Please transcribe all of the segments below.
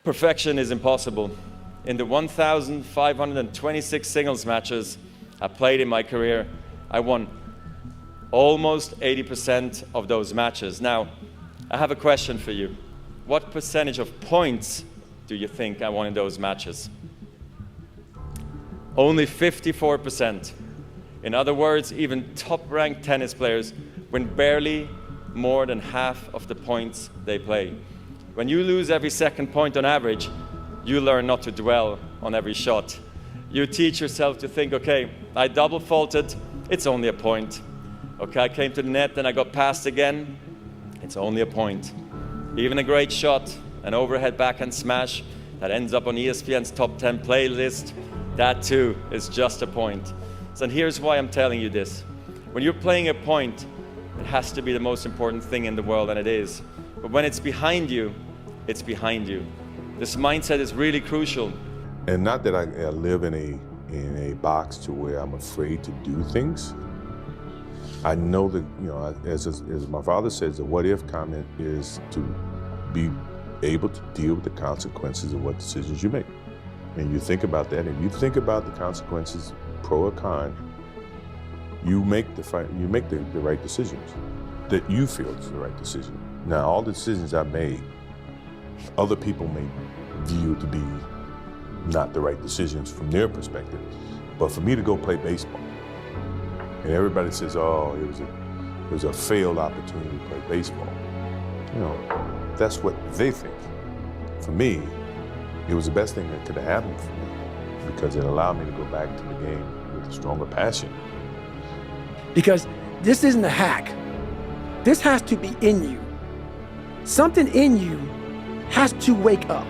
Perfection is impossible. In the 1,526 singles matches I played in my career, I won almost 80% of those matches. Now, I have a question for you. What percentage of points do you think I won in those matches? Only 54%. In other words, even top-ranked tennis players win barely more than half of the points they play. When you lose every second point on average, you learn not to dwell on every shot. You teach yourself to think, okay, I double faulted, it's only a point. Okay, I came to the net and I got passed again, it's only a point. Even a great shot, an overhead backhand smash that ends up on ESPN's top 10 playlist, that too is just a point. So here's why I'm telling you this. When you're playing a point, it has to be the most important thing in the world, and it is. But when it's behind you, it's behind you. This mindset is really crucial. And not that I live in a box to where I'm afraid to do things. I know that, you know, as my father says, the what if comment is to be able to deal with the consequences of what decisions you make. And you think about that, and you think about the consequences, pro or con, you make the right decisions that you feel is the right decision. Now, all the decisions I made, other people may view to be not the right decisions from their perspective. But for me to go play baseball, and everybody says, oh, it was a failed opportunity to play baseball. You know, that's what they think. For me, it was the best thing that could have happened for me because it allowed me to go back to the game with a stronger passion. Because this isn't a hack. This has to be in you. Something in you has to wake up.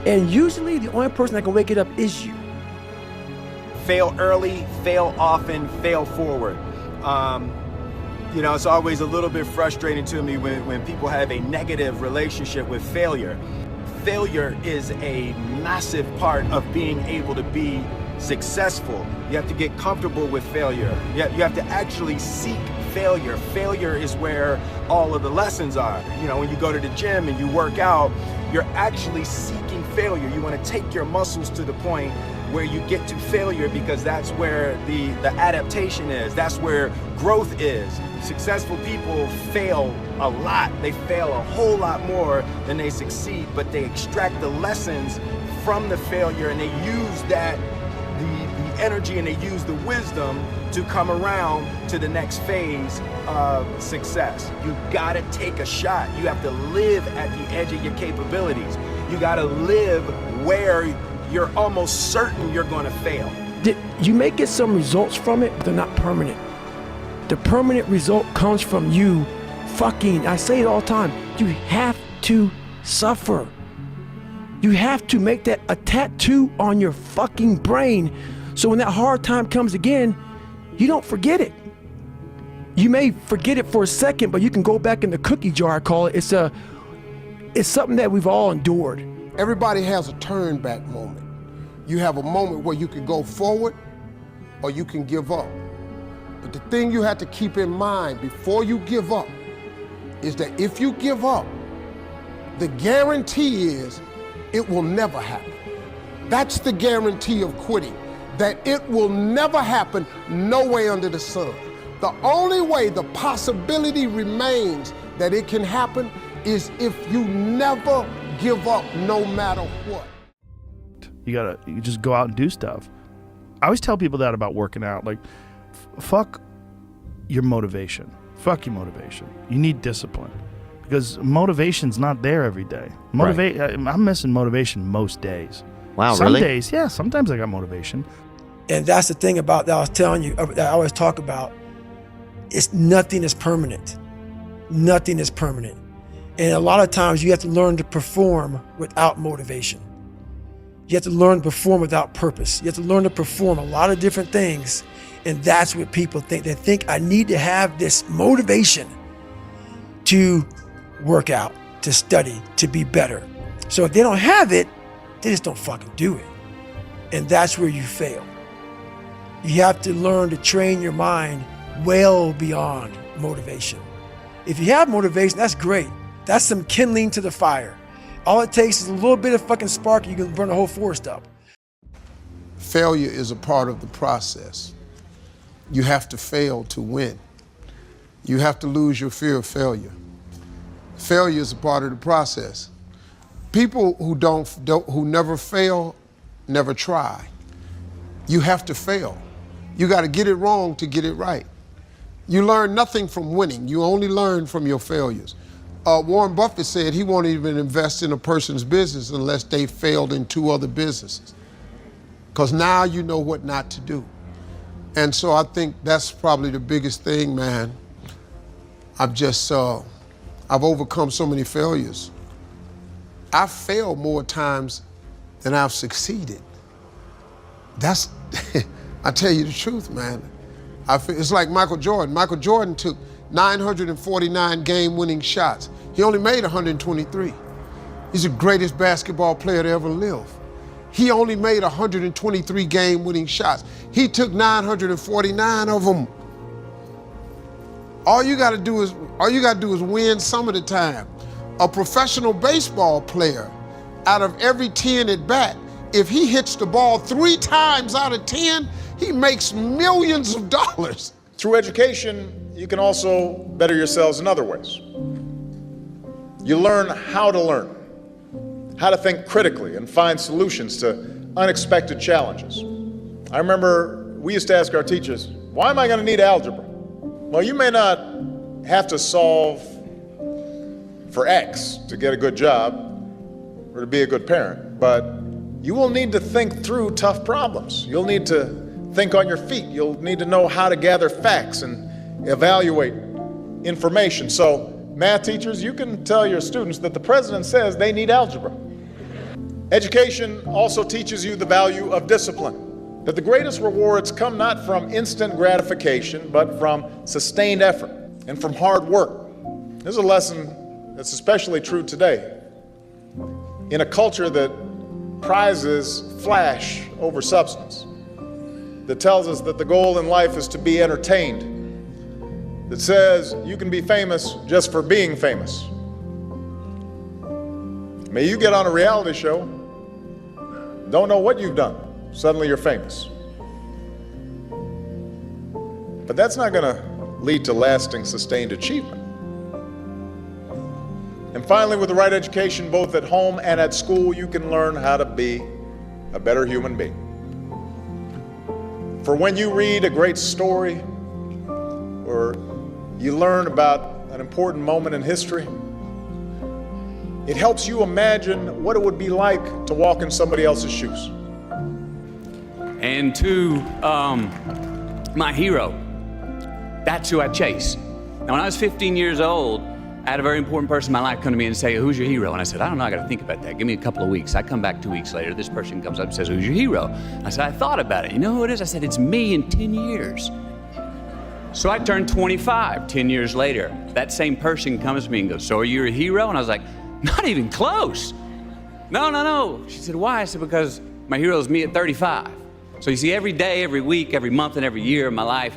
And usually the only person that can wake it up is you. Fail early, fail often, fail forward. You know, it's always a little bit frustrating to me when people have a negative relationship with failure. Failure is a massive part of being able to be successful. You have to get comfortable with failure. You have to actually seek failure. Failure is where all of the lessons are. You know, when you go to the gym and you work out, you're actually seeking failure. You want to take your muscles to the point where you get to failure because that's where the adaptation is. That's where growth is. Successful people fail a lot. They fail a whole lot more than they succeed, but they extract the lessons from the failure and they use that, the energy, and they use the wisdom to come around to the next phase of success. You gotta take a shot. You have to live at the edge of your capabilities. You gotta live where you're almost certain you're gonna fail. You may get some results from it, but they're not permanent. The permanent result comes from you I say it all the time, you have to suffer. You have to make that a tattoo on your fucking brain so when that hard time comes again, you don't forget it. You may forget it for a second, but you can go back in the cookie jar, I call it. It's something that we've all endured. Everybody has a turn back moment. You have a moment where you can go forward or you can give up. But the thing you have to keep in mind before you give up is that if you give up, the guarantee is it will never happen. That's the guarantee of quitting, that it will never happen no way under the sun. The only way the possibility remains that it can happen is if you never give up no matter what. You just go out and do stuff. I always tell people that about working out, like, fuck your motivation. Fuck your motivation. You need discipline because motivation's not there every day. Right. I'm missing motivation most days. Wow, Some really? days, yeah, sometimes I got motivation. And that's the thing about that I was telling you, that I always talk about, nothing is permanent. Nothing is permanent. And a lot of times you have to learn to perform without motivation. You have to learn to perform without purpose. You have to learn to perform a lot of different things. And that's what people think. They think I need to have this motivation to work out, to study, to be better. So if they don't have it, they just don't fucking do it. And that's where you fail. You have to learn to train your mind well beyond motivation. If you have motivation, that's great. That's some kindling to the fire. All it takes is a little bit of fucking spark, you can burn the whole forest up. Failure is a part of the process. You have to fail to win. You have to lose your fear of failure. Failure is a part of the process. People who never fail, never try. You have to fail. You got to get it wrong to get it right. You learn nothing from winning. You only learn from your failures. Warren Buffett said he won't even invest in a person's business unless they failed in 2 other businesses. Because now you know what not to do. And so I think that's probably the biggest thing, man. I've overcome so many failures. I've failed more times than I've succeeded. That's, I tell you the truth, man. It's like Michael Jordan. Michael Jordan took 949 game-winning shots. He only made 123. He's the greatest basketball player to ever live. He only made 123 game-winning shots. He took 949 of them. All you gotta do is win some of the time. A professional baseball player, out of every 10 at bat, if he hits the ball 3 times out of 10, he makes millions of dollars. Through education, you can also better yourselves in other ways. You learn how to think critically and find solutions to unexpected challenges. I remember we used to ask our teachers, why am I going to need algebra? Well, you may not have to solve for X to get a good job or to be a good parent, but you will need to think through tough problems. You'll need to think on your feet. You'll need to know how to gather facts and evaluate information. So, math teachers, you can tell your students that the president says they need algebra. Education also teaches you the value of discipline, that the greatest rewards come not from instant gratification, but from sustained effort and from hard work. This is a lesson that's especially true today. In a culture that prizes flash over substance, that tells us that the goal in life is to be entertained, that says you can be famous just for being famous. May you get on a reality show, don't know what you've done, suddenly you're famous. But that's not going to lead to lasting, sustained achievement. And finally, with the right education, both at home and at school, you can learn how to be a better human being. For when you read a great story or you learn about an important moment in history, it helps you imagine what it would be like to walk in somebody else's shoes. And to my hero, that's who I chase. Now, when I was 15 years old, I had a very important person in my life come to me and say, who's your hero? And I said, I don't know, I got to think about that. Give me a couple of weeks. I come back 2 weeks later, this person comes up and says, who's your hero? I said, I thought about it. You know who it is? I said, it's me in 10 years. So I turned 25 10 years later. That same person comes to me and goes, so are you a hero? And I was like, not even close. No. She said, why? I said, because my hero is me at 35. So you see, every day, every week, every month, and every year of my life,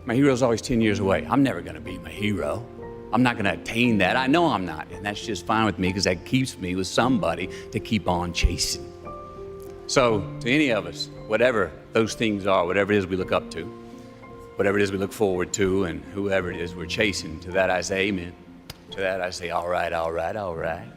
my hero's always 10 years away. I'm never gonna be my hero. I'm not gonna attain that. I know I'm not, and that's just fine with me because that keeps me with somebody to keep on chasing. So to any of us, whatever those things are, whatever it is we look up to, whatever it is we look forward to, and whoever it is we're chasing, to that I say amen. To that I say, all right, all right, all right.